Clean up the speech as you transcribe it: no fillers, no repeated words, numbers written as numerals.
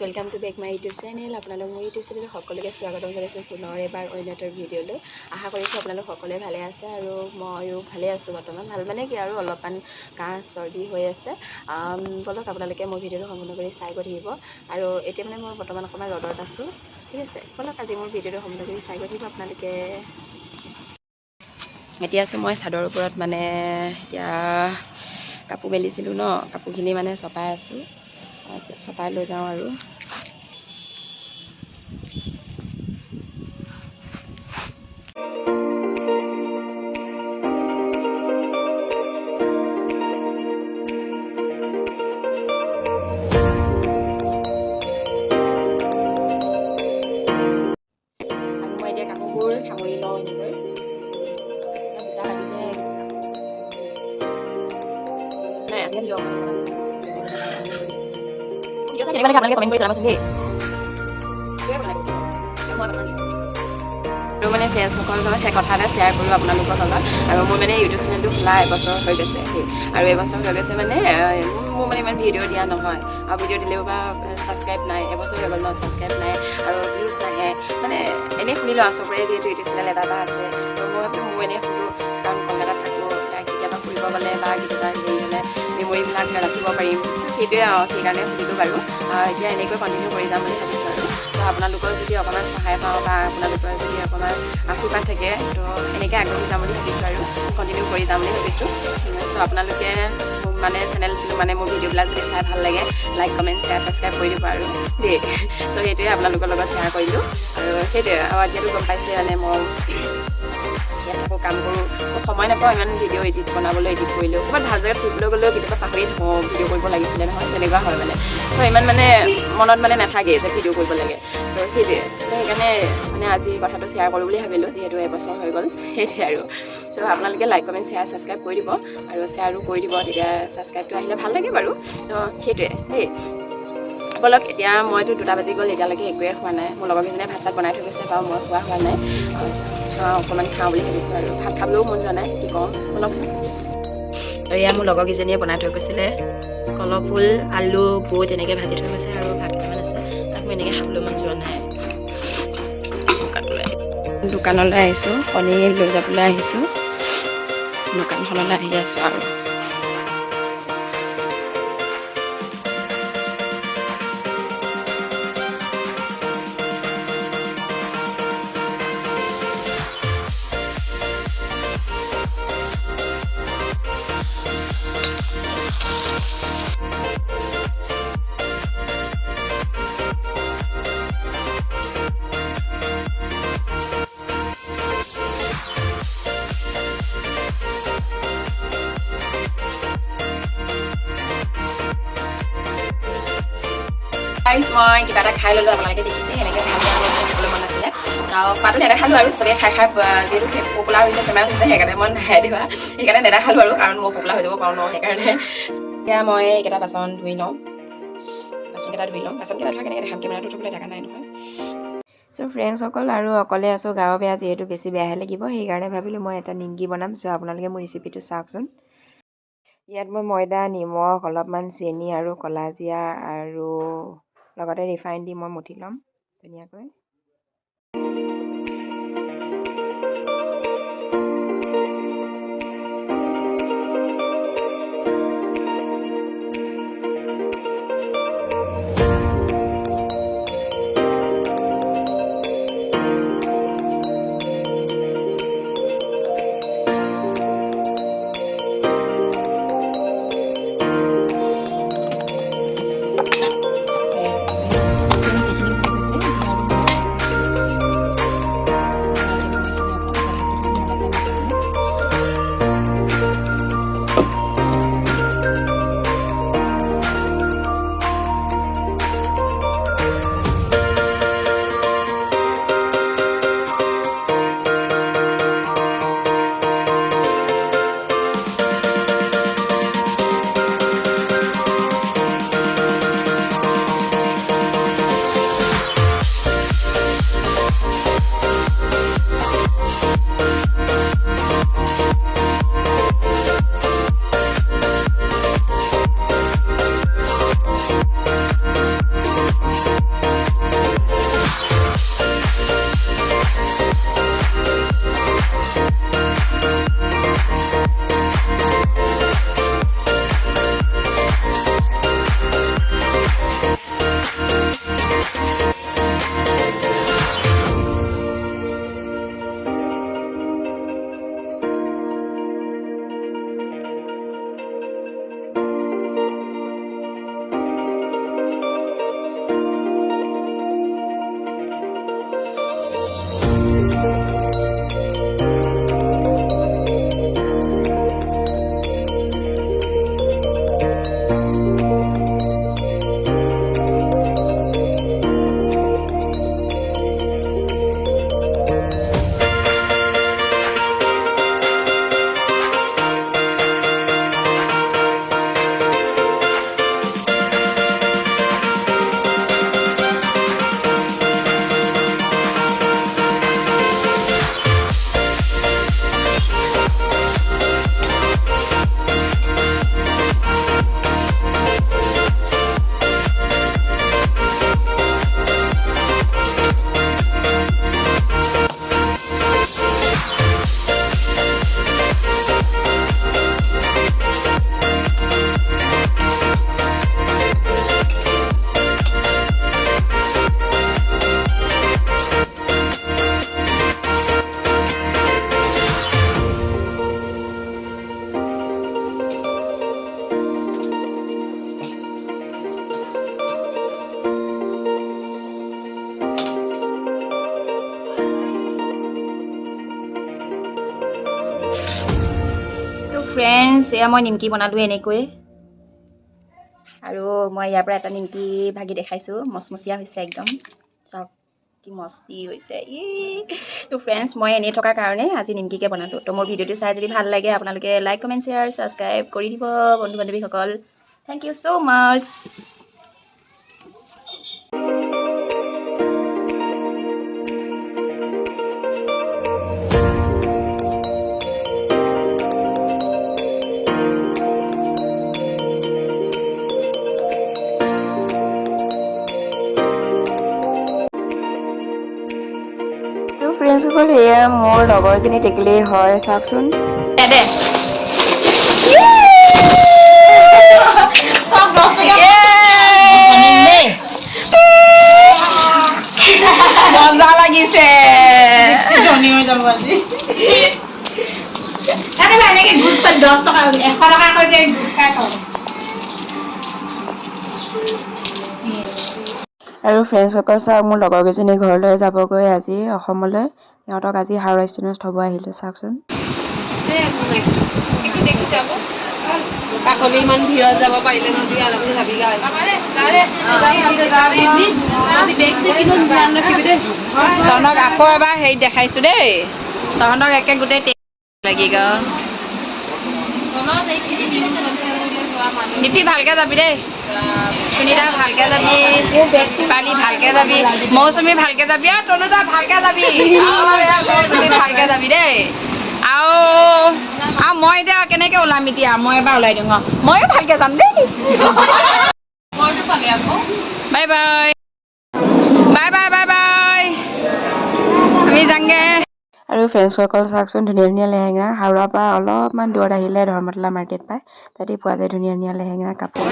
Welcome to back my YouTube channel. আপোনালোক মোৰ YouTube চেনেলত সকলোকে স্বাগতম জনাইছোঁ পুনৰ এবাৰ অন্য এটা ভিডিঅ'লৈ। আশা কৰিছোঁ আপোনালোক সকলোৱে ভালে আছে আৰু ময়ো ভালে আছোঁ বৰ্তমান। ভাল মানে কি আৰু অলপমান কাহ চৰ্দি হৈ আছে। বলক আপোনালোকে মোৰ ভিডিঅ'টো সম্পূৰ্ণ কৰি চাই গৈ থাকিব। আৰু এতিয়া মানে মই বৰ্তমান অকণমান ৰ'দত আছোঁ, ঠিক আছে। বলক আজি মোৰ ভিডিঅ'টো সম্পূৰ্ণ কৰি চাই গৈ থাকিব আপোনালোকে। এতিয়া আছোঁ মই চাদৰ ওপৰত, মানে এতিয়া কাপোৰ মেলিছিলোঁ ন, কাপোৰখিনি মানে চপাই আছোঁ। এতিয়া চপাই লৈ যাওঁ আৰু মই এতিয়া কাপোৰবোৰ সামৰি লওঁ এনেকৈ। দুটা বাজিছে নাই আজি ভিডিঅ' কেনেকৈ আপোনালোকে কমেণ্ট কৰি জনাবচোন দেই। আৰু মানে ফ্ৰেণ্ডসকলৰ লগত সেই কথা এটা শ্বেয়াৰ কৰোঁ আপোনালোকৰ লগত। আৰু মোৰ মানে ইউটিউব চেনেলটো খোলা এবছৰ হৈ গৈছে, আৰু এবছৰ হৈ গৈছে মানে মোৰ মানে ইমান ভিডিঅ' দিয়া নহয়, আৰু ভিডিঅ' দিলেও বা ছাবস্ক্ৰাইব নাই। এবছৰ হৈ গ'ল ন, ছাবস্ক্ৰাইব নাই আৰু ভিউজ নাহে। মানে এনেই শুনি লওঁ চবৰে যিহেতু ইউটিউব চেনেল এটা আছে, তো মই ভাবিলোঁ মোৰ এনেই শুনো, কাৰণ কলকাতাত থাকোঁ, কেতিয়াবা ফুৰিব গ'লে বা কেতিয়াবা হেৰি হ'লে মেমৰিবিলাক ৰাখিব পাৰিম, সেইটোৱে আৰু সেইকাৰণে সুধিলোঁ বাৰু। এতিয়া এনেকৈ কণ্টিনিউ কৰি যাম বুলি ভাবিছোঁ আৰু। তো আপোনালোকৰ যদি অকণমান সহায় পাওঁ বা আপোনালোকৰ যদি অকণমান আশীৰ্বাদ থাকে, তো এনেকৈ আগবাঢ়ি যাম বুলি ভাবিছোঁ আৰু কণ্টিনিউ কৰি যাম বুলি ভাবিছোঁ। চ' আপোনালোকে মানে চেনেলটো মানে মোৰ ভিডিঅ'বিলাক যদি চাই ভাল লাগে, লাইক কমেণ্ট শ্বেয়াৰ ছাবস্ক্ৰাইব কৰি দিব আৰু দেই। চ' সেইটোৱে আপোনালোকৰ লগত শ্বেয়াৰ কৰিলোঁ। আৰু সেইটোৱে, আৰু এতিয়াতো গম পাইছে মানে মই ইয়াত আকৌ কাম কৰোঁ, সময় নাপাওঁ ইমান ভিডিঅ' এডিট বনাবলৈ, এডিট কৰিলেও ক'ৰবাত ভাল জেগাত ফুৰিবলৈ গ'লেও কেতিয়াবা পাহৰি থাকোঁ ভিডিঅ' কৰিব লাগিছিলে নহয়, তেনেকুৱা হয় মানে। ত' ইমান মানে মনত মানে নাথাকে যে ভিডিঅ' কৰিব লাগে। ত' সেইটোৱে, সেইকাৰণে মানে আজি কথাটো শ্বেয়াৰ কৰোঁ বুলি ভাবিলোঁ, যিহেতু এবছৰ হৈ গ'ল। সেইটোৱে আৰু। চ' আপোনালোকে লাইক কমেণ্ট শ্বেয়াৰ ছাবস্ক্ৰাইব কৰি দিব, আৰু শ্বেয়াৰো কৰি দিব, তেতিয়া ছাবস্ক্ৰাইবটো আহিলে ভাল লাগে বাৰু। ত' সেইটোৱে দেই। বলক এতিয়া মইতো 2টা বাজি গ'ল, এতিয়ালৈকে একোৱে খোৱা নাই। মোৰ লগৰকেইজনীয়ে ভাত চাত বনাই থৈ গৈছে বাৰু, মই হোৱা নাই। অকণমান খাওঁ বুলি ভাবিছোঁ আৰু ভাত খাবলৈও মন যোৱা নাই, কি কওঁ বলকচোন। আৰু এয়া মোৰ লগৰকেইজনীয়ে বনাই থৈ গৈছিলে কলফুল, আলু, বুট এনেকৈ ভাজি থৈ গৈছে, আৰু ভাত কেইটামান আছে। তাক মই এনেকৈ খাবলৈ মন যোৱা নাই। দোকানলৈ আহিছোঁ, কণী লৈ যাবলৈ আহিছোঁ। দোকানখনলৈ আহি আছোঁ আৰু মই কিবা এটা খাই ল'লোঁ, আপোনালোকে দেখিছে সেনেকৈ খাই খাবলৈ মন নাছিলে। খোৱাটো নেদেখালোঁ আৰু চবেই খাই যিহেতু পপুলাৰ হৈছে, ফেমাছ হৈছে, সেইকাৰণে মই নাখাই দিয়া, সেইকাৰণে নেদেখালোঁ আৰু, কাৰণ মই পপুলাৰ হৈ যাব পাৰোঁ ন, সেইকাৰণে। এতিয়া মই এইকেইটা বাচন ধুই লওঁ, বাচনকেইটা ধোৱা কেনেকৈ দেখাম, কেমেৰাটো থ'বলৈ দেখা নাই নহয়। চ' ফ্ৰেণ্ডছসকল, আৰু অকলে আছোঁ, গাও বেয়া, যিহেতু বেছি বেয়াহে লাগিব, সেইকাৰণে ভাবিলোঁ মই এটা নিমকি বনাম। চ' আপোনালোকে মোৰ ৰেচিপিটো চাওকচোন। ইয়াত মই ময়দা, নিমখ, অলপমান চেনি আৰু কলাজিৰা আৰু লগতে ৰিফাইন দি মই মঠি ল'ম ধুনীয়াকৈ। ফ্ৰেণ্ডছ এয়া মই নিমকি বনালোঁ এনেকৈ আৰু মই ইয়াৰ পৰা এটা নিমকি ভাগি দেখাইছোঁ মচমচীয়া হৈছে একদম চাওক কি মস্তি হৈছে তো ফ্ৰেণ্ডছ মই এনেই থকাৰ কাৰণে আজি নিমকিকে বনালোঁ তো মোৰ ভিডিঅ'টো চাই যদি ভাল লাগে আপোনালোকে লাইক কমেণ্ট শ্বেয়াৰ ছাবস্ক্ৰাইব কৰি দিব বন্ধু বান্ধৱীসকল থেংক ইউ ছ' মাছ ফ্ৰেণ্ডসকল এয়া মোৰ লগৰজনী টেকেলি হয় চাওকচোন দে মজা লাগিছে এনেকে গোট 10 টকা 100 টকা কৰি আৰু ফ্ৰেণ্ডসকল চাওক মোৰ লগৰকেইজনী ঘৰলৈ যাবগৈ আজি অসমলৈ সিহঁতক আজি হাওৰা ষ্টেচনত থ'ব আহিলোঁ চাওকচোন কাকলি ইমান ভিৰত যাব পাৰিলে নদী আৰামে যাবি তহঁতক আকৌ এবাৰ হেৰি দেখাইছোঁ দেই তহঁতক একে গোটেই লাগি গ নিপি ভালকৈ যাবি দেই সুনীতা ভালকৈ যাবি পালি ভালকৈ যাবি মৌচুমী ভালকৈ যাবি আৰু তনুজা ভালকৈ যাবি মৌচুমী ভালকৈ যাবি দেই আৰু মই এতিয়া কেনেকৈ ওলাম এতিয়া মই এবাৰ ওলাই দিওঁ ময়ো ভালকৈ যাম দেই bye bye bye bye bye bye আমি যাংগে আৰু ফ্ৰেণ্ডসকল চাওকচোন ধুনীয়া ধুনীয়া লেহেঙা হাওৰাৰ পৰা অলপমান দূৰত আহিলে ধৰ্মতলা মাৰ্কেট পায় তাতে পোৱা যায় ধুনীয়া ধুনীয়া লেহেঙা কাপোৰ